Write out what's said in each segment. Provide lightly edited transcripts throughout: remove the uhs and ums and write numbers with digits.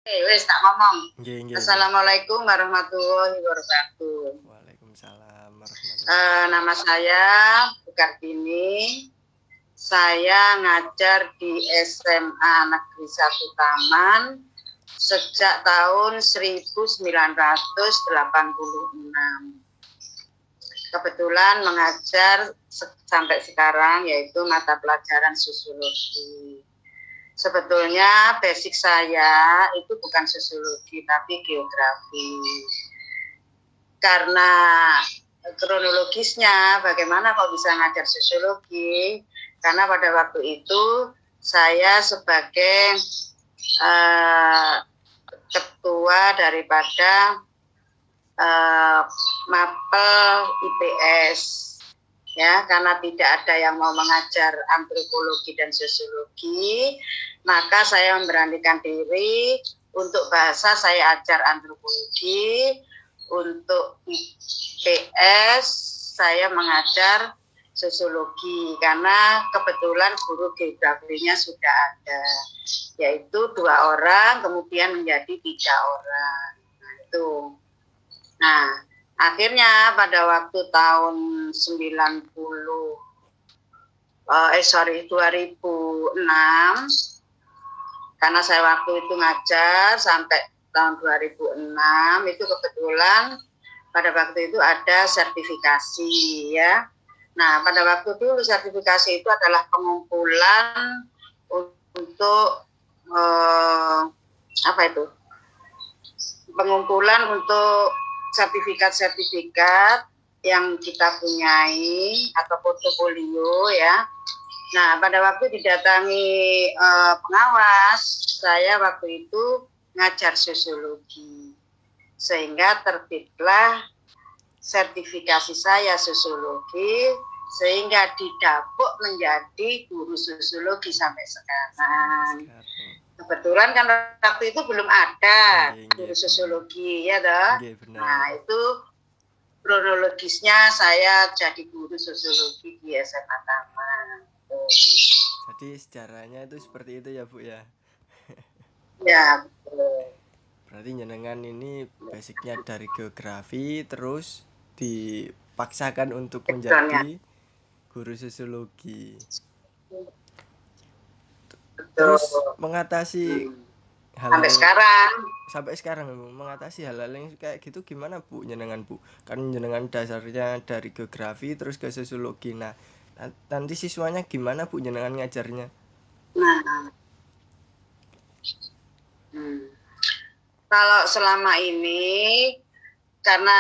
Wes tak ngomong. Nggih, nggih. Assalamualaikum warahmatullahi wabarakatuh. Waalaikumsalam warahmatullahi Nama saya Bu Kartini. Saya ngajar di SMA Negeri 1 Taman sejak tahun 1986. Kebetulan mengajar sampai sekarang yaitu mata pelajaran sosiologi. Sebetulnya basic saya itu bukan sosiologi tapi geografi. Karena kronologisnya bagaimana kok bisa ngajar sosiologi? Karena pada waktu itu saya sebagai ketua daripada mapel IPS. Ya, karena tidak ada yang mau mengajar antropologi dan sosiologi, maka saya memberanikan diri untuk bahasa saya ajar antropologi, untuk IPS saya mengajar sosiologi karena kebetulan guru geografinya sudah ada, yaitu 2 orang kemudian menjadi 3 orang. Nah, akhirnya pada waktu tahun 2006, karena saya waktu itu ngajar sampai tahun 2006, itu kebetulan pada waktu itu ada sertifikasi ya. Nah, pada waktu dulu sertifikasi itu adalah pengumpulan untuk pengumpulan untuk sertifikat-sertifikat yang kita punyai atau portofolio ya. Nah, pada waktu didatangi pengawas, saya waktu itu ngajar sosiologi. Sehingga terbitlah sertifikasi saya sosiologi, sehingga didapuk menjadi guru sosiologi sampai sekarang. Kebetulan kan waktu itu belum ada guru sosiologi ya toh. Nah, itu kronologisnya saya jadi guru sosiologi di SMA Taman. Jadi sejarahnya itu seperti itu ya Bu ya? Ya, betul. Berarti jenengan ini basicnya dari geografi terus dipaksakan untuk menjadi guru sosiologi. Terus mengatasi hal-hal sampai sekarang mengatasi hal-hal yang kayak gitu gimana Bu jenengan Bu? Kan jenengan dasarnya dari geografi terus ke sosiologi. Nah, nanti siswanya gimana Bu jenengan ngajarnya? Nah, kalau selama ini karena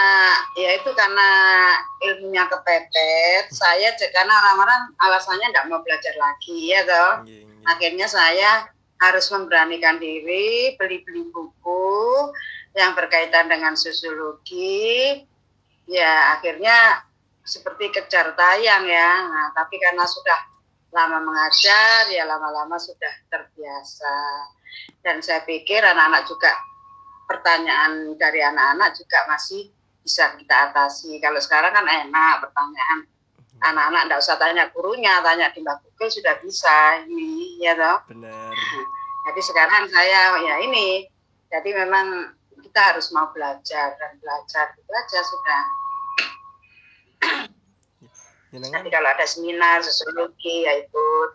ilmunya kepepet, saya karena orang-orang alasannya tidak mau belajar lagi ya toh. Akhirnya saya harus memberanikan diri beli-beli buku yang berkaitan dengan sosiologi. Ya, akhirnya seperti kejar tayang ya. Nah, tapi karena sudah lama mengajar, ya lama-lama sudah terbiasa. Dan saya pikir anak-anak juga, pertanyaan dari anak-anak juga masih bisa kita atasi. Kalau sekarang kan enak pertanyaan. Anak-anak enggak usah tanya gurunya, tanya di Mbak Google sudah bisa ini, ya toh. Benar. Jadi sekarang saya ya ini, jadi memang kita harus mau belajar dan belajar itu aja sudah. Nanti kalau ada seminar sosiologi ya ikut,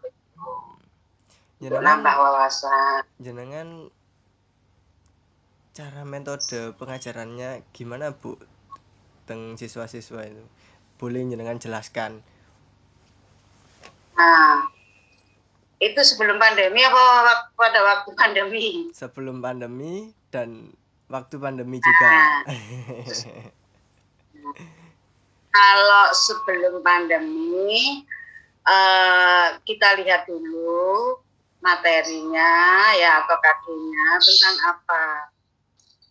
untuk nambah wawasan. Jenengan cara metode pengajarannya gimana Bu teng siswa-siswa itu? Boleh jenengan jelaskan? Nah, itu sebelum pandemi apa pada waktu pandemi? Sebelum pandemi dan waktu pandemi juga. Kalau sebelum pandemi, kita lihat dulu materinya ya atau kajiannya tentang apa.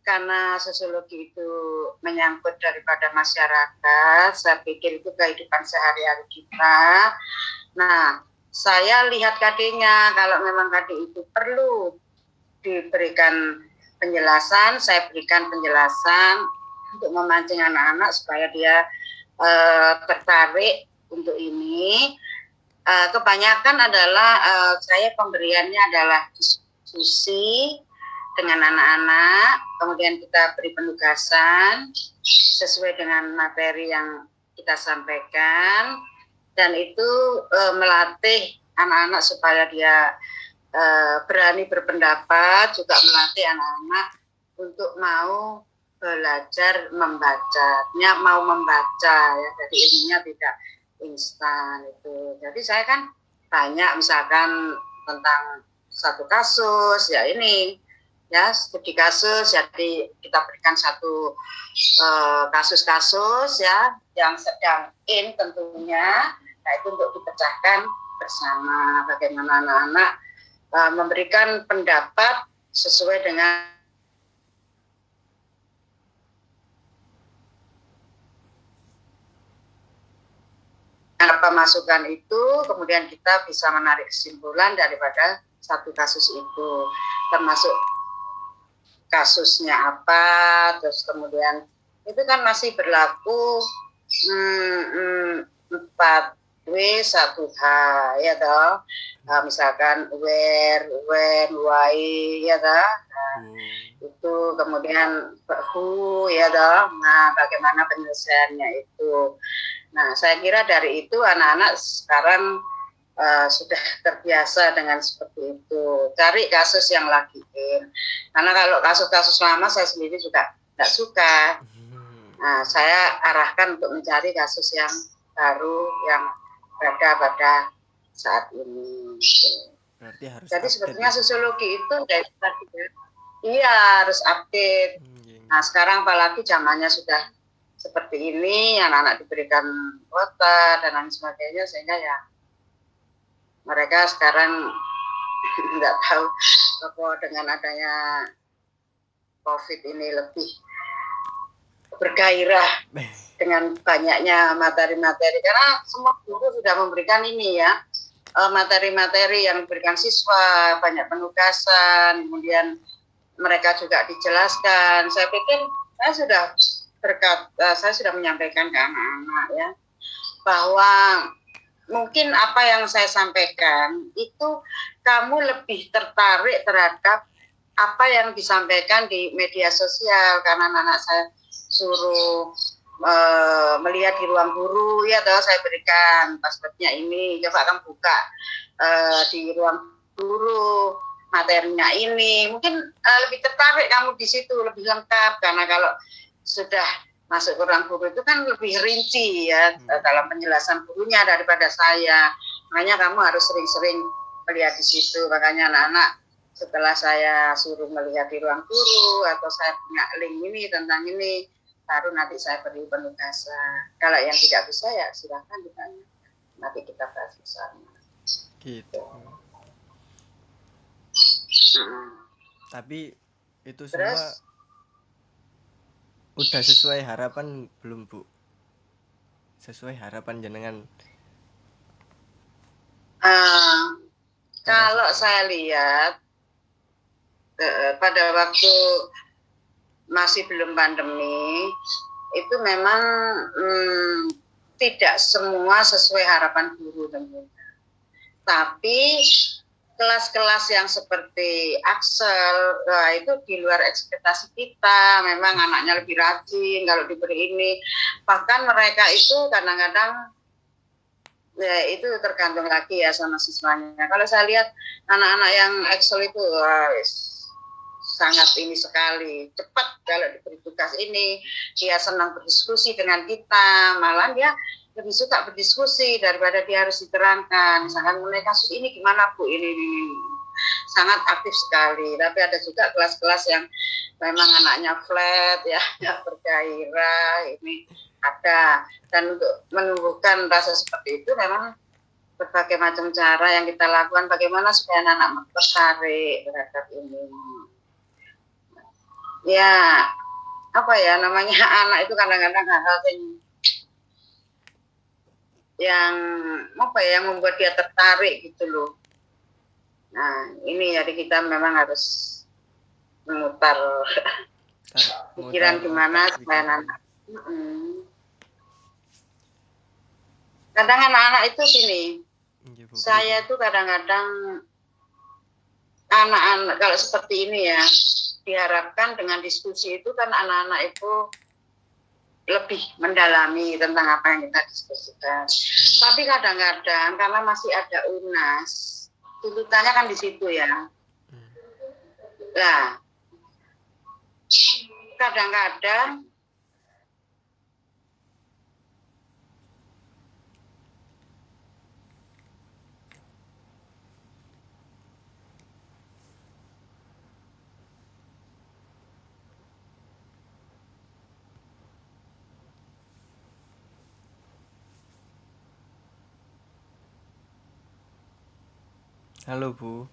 Karena sosiologi itu menyangkut daripada masyarakat, saya pikir itu kehidupan sehari-hari kita. Nah, saya lihat KD-nya, kalau memang KD itu perlu diberikan penjelasan, saya berikan penjelasan untuk memancing anak-anak supaya dia tertarik untuk ini. Kebanyakan adalah saya pemberiannya adalah diskusi dengan anak-anak, kemudian kita beri penugasan sesuai dengan materi yang kita sampaikan, dan itu melatih anak-anak supaya dia berani berpendapat, juga melatih anak-anak untuk mau belajar membacanya, mau membaca ya, jadi ilmunya tidak instan itu. Jadi saya kan banyak misalkan tentang satu kasus ya, ini ya studi kasus, jadi kita berikan satu kasus-kasus ya yang sedang tentunya, nah itu untuk dipecahkan bersama bagaimana anak-anak memberikan pendapat sesuai dengan apa masukan itu, kemudian kita bisa menarik kesimpulan daripada satu kasus itu, termasuk kasusnya apa, terus kemudian itu kan masih berlaku 4W 1H ya toh, misalkan where, when, why ya toh, itu kemudian who ya toh, nah bagaimana penyelesaiannya itu. Nah saya kira dari itu anak-anak sekarang sudah terbiasa dengan seperti itu, cari kasus yang lagi karena kalau kasus-kasus lama saya sendiri juga tidak suka. Nah, saya arahkan untuk mencari kasus yang baru yang berada pada saat ini. Berarti harus jadi sebetulnya ya, sosiologi itu iya harus update. Nah sekarang apalagi zamannya sudah seperti ini, anak-anak diberikan kuota dan lain sebagainya, sehingga ya mereka sekarang nggak tahu apa dengan adanya COVID ini lebih bergairah dengan banyaknya materi-materi, karena semua guru sudah memberikan ini ya, materi-materi yang diberikan siswa, banyak penugasan, kemudian mereka juga dijelaskan. Saya pikir saya sudah menyampaikan ke anak-anak ya, bahwa mungkin apa yang saya sampaikan itu kamu lebih tertarik terhadap apa yang disampaikan di media sosial, karena anak saya suruh melihat di ruang guru ya toh, saya berikan passwordnya ini, coba kamu buka di ruang guru materinya ini, mungkin lebih tertarik kamu di situ, lebih lengkap, karena kalau sudah masuk ke ruang guru itu kan lebih rinci ya dalam penjelasan gurunya daripada saya. Makanya kamu harus sering-sering melihat di situ. Makanya anak-anak setelah saya suruh melihat di ruang guru atau saya punya link ini tentang ini, baru nanti saya beri penugasan. Kalau yang tidak bisa ya silakan ditanya, nanti kita bahas bersama. Gitu. Tapi itu semua udah sesuai harapan belum, Bu? Sesuai harapan jenengan? Kalau saya lihat pada waktu masih belum pandemi itu memang tidak semua sesuai harapan guru tentunya. Tapi kelas-kelas yang seperti Axel, itu di luar ekspektasi kita. Memang anaknya lebih rajin kalau diberi ini. Bahkan mereka itu kadang-kadang ya itu tergantung lagi ya sama siswanya. Kalau saya lihat anak-anak yang Axel itu sangat ini sekali, cepat kalau diberi tugas ini, dia senang berdiskusi dengan kita, malah dia lebih suka berdiskusi daripada dia harus diterangkan. Misalkan mengenai kasus ini gimana Bu, ini sangat aktif sekali. Tapi ada juga kelas-kelas yang memang anaknya flat ya, nggak bergairah, ini ada. Dan untuk menumbuhkan rasa seperti itu memang berbagai macam cara yang kita lakukan, bagaimana supaya anak-anak tertarik terhadap ini. Ya apa ya namanya, anak itu kadang-kadang hal-hal yang apa ya, yang membuat dia tertarik gitu loh. Nah ini jadi kita memang harus memutar pikiran gimana supaya anak. Kadang anak-anak itu gini, saya tuh kadang-kadang anak-anak kalau seperti ini ya, diharapkan dengan diskusi itu kan anak-anak itu lebih mendalami tentang apa yang kita diskusikan. Tapi kadang-kadang karena masih ada UNAS, tuntutannya kan di situ ya. Nah, kadang-kadang Halo Bu.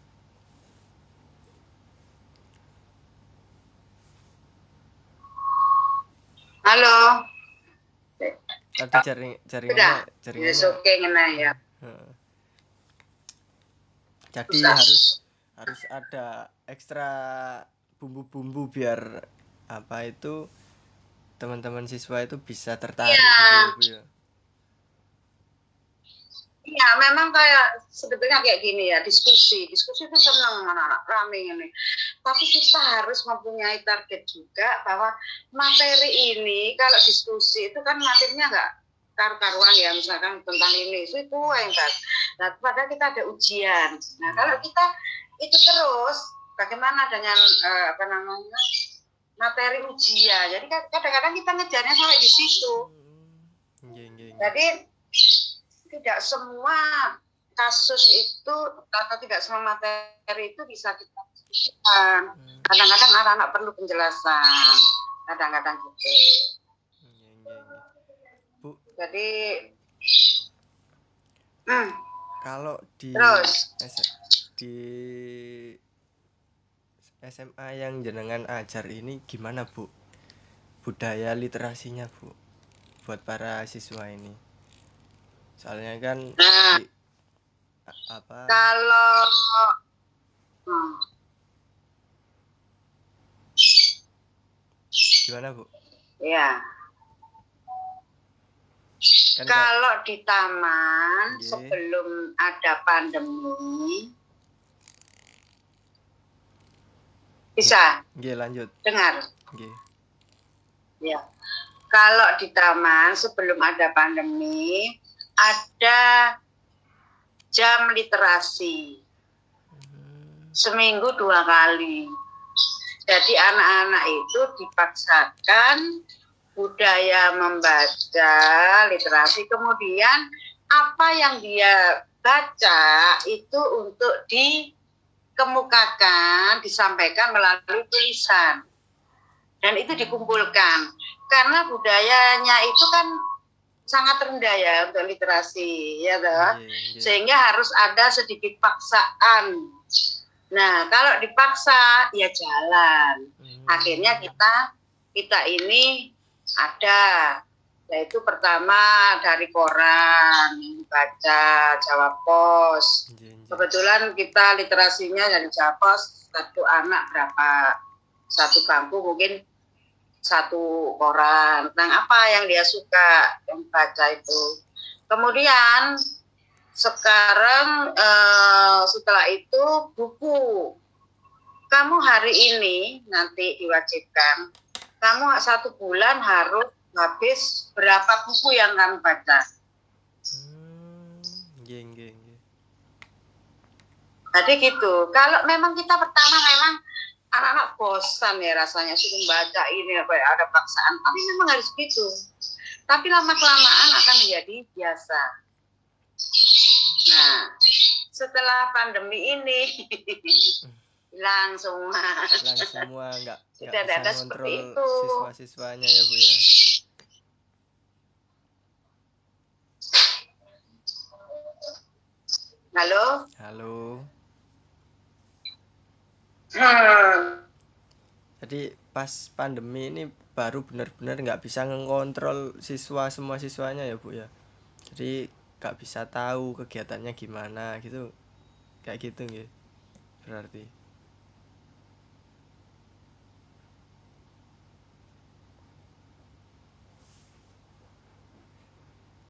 halo. Tadi jaringannya Oke, ngena ya. Jadi harus ada ekstra bumbu-bumbu biar apa itu teman-teman siswa itu bisa tertarik gitu ya Bu ya. Iya, memang kayak sebetulnya kayak gini ya, diskusi itu senang anak-anak rame ini. Tapi kita harus mempunyai target juga bahwa materi ini kalau diskusi itu kan materinya nggak karuan ya, misalkan tentang ini itu yang bagus. Nah, padahal kita ada ujian. Nah, kalau kita itu terus bagaimana dengan apa namanya materi ujian. Jadi kadang-kadang kita ngejarnya sampai di situ. Jadi tidak semua kasus itu atau tidak semua materi itu bisa kita diskusikan. Kadang-kadang anak-anak perlu penjelasan, kadang-kadang gitu. Bu. Jadi kalau di SMA yang jenengan ajar ini gimana Bu? Budaya literasinya Bu buat para siswa ini. Soalnya kan kalau gimana Bu? Ya. Kan kalau di taman sebelum ada pandemi bisa. Lanjut. Dengar. Ya. Kalau di taman sebelum ada pandemi ada jam literasi. Seminggu 2 kali. Jadi anak-anak itu dipaksakan budaya membaca, literasi, kemudian apa yang dia baca itu untuk dikemukakan, disampaikan melalui tulisan. Dan itu dikumpulkan. Karena budayanya itu kan sangat rendah ya untuk literasi, ya toh. Sehingga harus ada sedikit paksaan. Nah, kalau dipaksa ya jalan. Akhirnya kita ini ada, yaitu pertama dari koran, baca Jawa Pos. Kebetulan kita literasinya dari Jawa Pos, satu anak berapa, satu bangku mungkin satu koran tentang apa yang dia suka yang baca itu. Kemudian sekarang setelah itu buku. Kamu hari ini nanti diwajibkan. Kamu 1 bulan harus habis berapa buku yang kamu baca. Jadi gitu. Kalau memang kita pertama memang anak-anak bosan ya rasanya suruh baca ini apa ya, ada paksaan. Tapi memang harus gitu. Tapi lama-kelamaan akan menjadi biasa. Nah, setelah pandemi ini hilang semua nggak bisa kontrol siswa-siswanya ya Bu ya. Halo. Jadi pas pandemi ini baru benar-benar nggak bisa ngontrol semua siswanya ya Bu ya. Jadi nggak bisa tahu kegiatannya gimana gitu, kayak gitu nggih berarti.